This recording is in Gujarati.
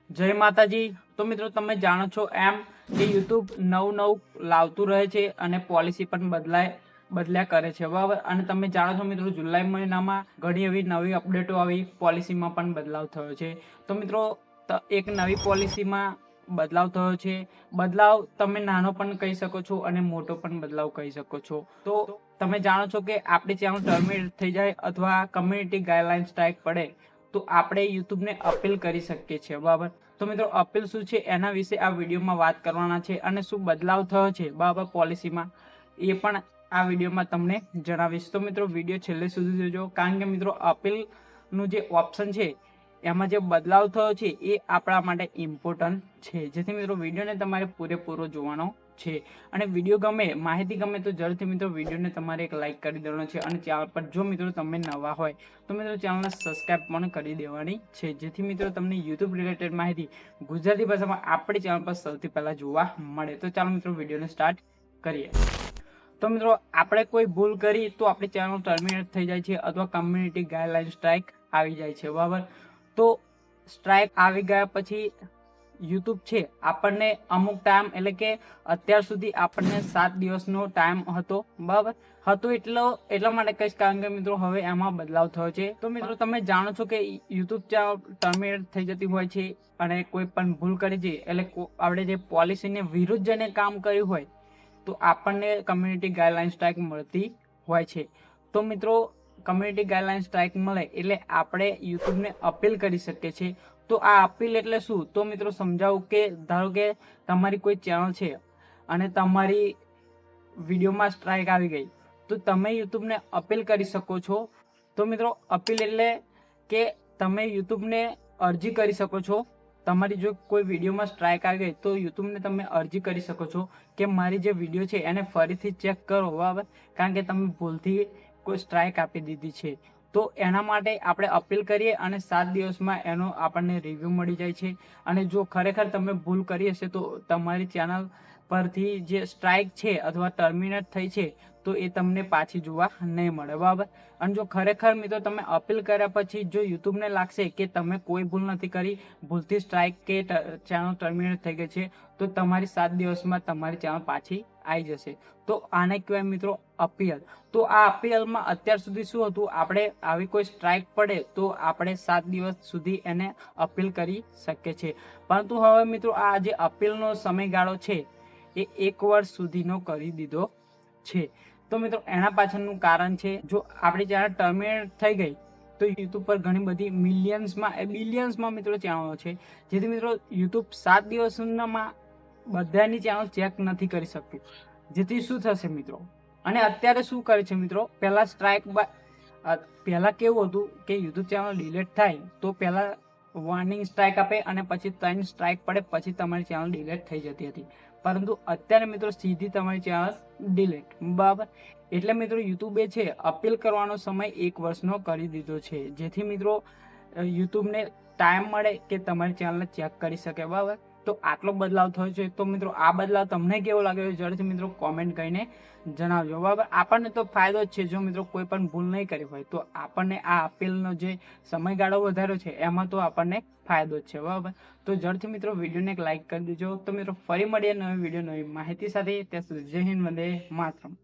જય માતાજી। તો મિત્રો તમે જાણો છો એમ કે યુટ્યુબ નવું લાવતું રહે છે અને પોલિસી પણ બદલ્યા કરે છે, બરાબર। અને તમે જાણો છો મિત્રો, જુલાઈ મહિનામાં ઘણી એવી નવી અપડેટો આવી, પોલિસીમાં પણ બદલાવ થયો છે। તો મિત્રો એક નવી પોલિસીમાં બદલાવ થયો છે। બદલાવ તમે નાનો પણ કહી શકો છો અને મોટો પણ બદલાવ કહી શકો છો। તો તમે જાણો છો કે આપણી ચેનલ ટર્મિનેટ થઈ જાય અથવા કમ્યુનિટી ગાઈડલાઈન સ્ટ્રાઇક પડે તો આપણે યુટ્યુબને અપીલ કરી શકીએ છીએ, બરાબર। તો મિત્રો અપીલ શું છે એના વિશે આ વિડીયોમાં વાત કરવાના છે અને શું બદલાવ થયો છે બરાબર પોલિસીમાં, એ પણ આ વિડીયોમાં તમને જણાવીશ। તો મિત્રો વિડીયો છેલ્લે સુધી જોજો, કારણ કે મિત્રો અપીલનું જે ઓપ્શન છે એમાં જે બદલાવ થયો છે એ આપણા માટે ઇમ્પોર્ટન્ટ છે, જેથી મિત્રો વિડીયોને તમારે પૂરેપૂરો જોવાનો છે। અને વિડીયો ગમે, માહિતી ગમે તો જરૂરથી મિત્રો વિડીયોને તમારે એક લાઇક કરી દેવાનો છે। અને ચેનલ પર જો મિત્રો તમે નવા હોય તો મિત્રો ચેનલને સબસ્ક્રાઇબ પણ કરી દેવાની છે, જેથી મિત્રો તમને યુટ્યુબ રિલેટેડ માહિતી ગુજરાતી ભાષામાં આપણી ચેનલ પર સૌથી પહેલા જોવા મળે। તો ચાલો મિત્રો વિડીયોને સ્ટાર્ટ કરીએ। તો મિત્રો આપણે કોઈ ભૂલ કરી તો આપણી ચેનલ ટર્મિનેટ થઈ જાય છે અથવા કમ્યુનિટી ગાઈડલાઈન સ્ટ્રાઇક આવી જાય છે, બરાબર। તો સ્ટ્રાઇક આવી ગયા પછી યુટ્યુબ છે આપણને અમુક ટાઈમ, એટલે કે અત્યાર સુધી આપણને 7 દિવસનો ટાઈમ હતો, બરાબર। હતો એટલા માટે કહીશ કારણ કે મિત્રો હવે એમાં બદલાવ થયો છે। તો મિત્રો તમે જાણો છો કે યુટ્યુબ ચેનલ ટર્મિનેટ થઈ જતી હોય છે અને કોઈ પણ ભૂલ કરી છે, એટલે આપણે જે પોલિસીને વિરુદ્ધ જઈને કામ કર્યું હોય તો આપણને કમ્યુનિટી ગાઈડલાઈન સ્ટ્રાઇક મળતી હોય છે। તો મિત્રો કમ્યુનિટી ગાઈડલાઈન સ્ટ્રાઇક મળે એટલે આપણે યુટ્યુબને અપીલ કરી શકીએ છીએ। તો આ અપીલ એટલે શું, તો મિત્રો સમજાવું કે ધારો કે તમારી કોઈ ચેનલ છે અને તમારી વિડીયોમાં સ્ટ્રાઇક આવી ગઈ તો તમે યુટ્યુબને અપીલ કરી શકો છો। તો મિત્રો અપીલ એટલે કે તમે યુટ્યુબને અરજી કરી શકો છો। તમારી જો કોઈ વિડીયોમાં સ્ટ્રાઇક આવી ગઈ તો યુટ્યુબને તમે અરજી કરી શકો છો કે મારી જે વિડીયો છે એને ફરીથી ચેક કરો, બરાબર, કારણ કે તમે ભૂલથી કોઈ સ્ટ્રાઇક આપી દીધી છે। તો એના માટે આપણે અપીલ કરીએ અને 7 દિવસમાં એનો આપણને રિવ્યૂ મળી જાય છે। અને જો ખરેખર તમે ભૂલ કરી હશે તો તમારી ચેનલ પરથી જે સ્ટ્રાઇક છે અથવા ટર્મિનેટ થઈ છે તો એ તમને પાછી જોવા નહીં મળે, બરાબર। અને જો ખરેખર મિત્રો તમે અપીલ કર્યા પછી જો યુટ્યુબને લાગશે કે તમે કોઈ ભૂલ નથી કરી, ભૂલથી સ્ટ્રાઇક કે ચેનલ ટર્મિનેટ થઈ ગઈ છે, તો તમારી 7 દિવસમાં તમારી ચેનલ પાછી આવી જશે। તો આને કહેવાય મિત્રો અપીલ। તો આ અપીલમાં અત્યાર સુધી શું હતું, આપણે આવી કોઈ સ્ટ્રાઇક પડે તો આપણે 7 દિવસ સુધી એને અપીલ કરી શકીએ છીએ, પરંતુ હવે મિત્રો આ જે અપીલનો સમયગાળો છે એ 1 વર્ષ સુધીનો કરી દીધો છે। તો મિત્રો એના પાછળનું કારણ છે, જો આપણી ચેનલ ટર્મિનેટ થઈ ગઈ તો યુટ્યુબ પર ઘણી બધી બિલિયન્સમાં મિત્રો ચેનલો છે, જેથી મિત્રો યુટ્યુબ 7 દિવસમાં બધાની ચેનલ ચેક નથી કરી શકતું, જેથી શું થશે મિત્રો। અને અત્યારે શું કરે છે મિત્રો, પહેલા કેવું હતું કે યુટ્યુબ ચેનલ ડિલીટ થાય તો પહેલા વોર્નિંગ સ્ટ્રાઇક આપે અને પછી 3 સ્ટ્રાઇક પડે પછી તમારી ચેનલ ડિલીટ થઈ જતી હતી, પરંતુ અત્યારે મિત્રો સીધી તમારી ચેનલ ડિલીટ, બરાબર। એટલે મિત્રો યુટ્યુબે છે અપીલ કરવાનો સમય 1 વર્ષનો કરી દીધો છે, જેથી મિત્રો યુટ્યુબને ટાઈમ મળે કે તમારી ચેનલને ચેક કરી શકે, બરાબર। તો આટલો બદલાવ થયો છે। તો મિત્રો આ બદલાવ તમને કેવો લાગ્યો જરૂરથી મિત્રો કોમેન્ટ કરીને જણાવજો, બરાબર। આપણને તો ફાયદો જ છે, જો મિત્રો કોઈ પણ ભૂલ નહીં કરી હોય તો આપણને આ અપીલનો જે સમયગાળો વધાર્યો છે એમાં તો આપણને ફાયદો જ છે, બરાબર। તો જરૂરથી મિત્રો વિડીયોને એક લાઇક કરી દેજો। તો મિત્રો ફરી મળીએ નવી વિડીયો નવી માહિતી સાથે, ત્યાં સુધી જય હિન્દ, વંદે માતરમ।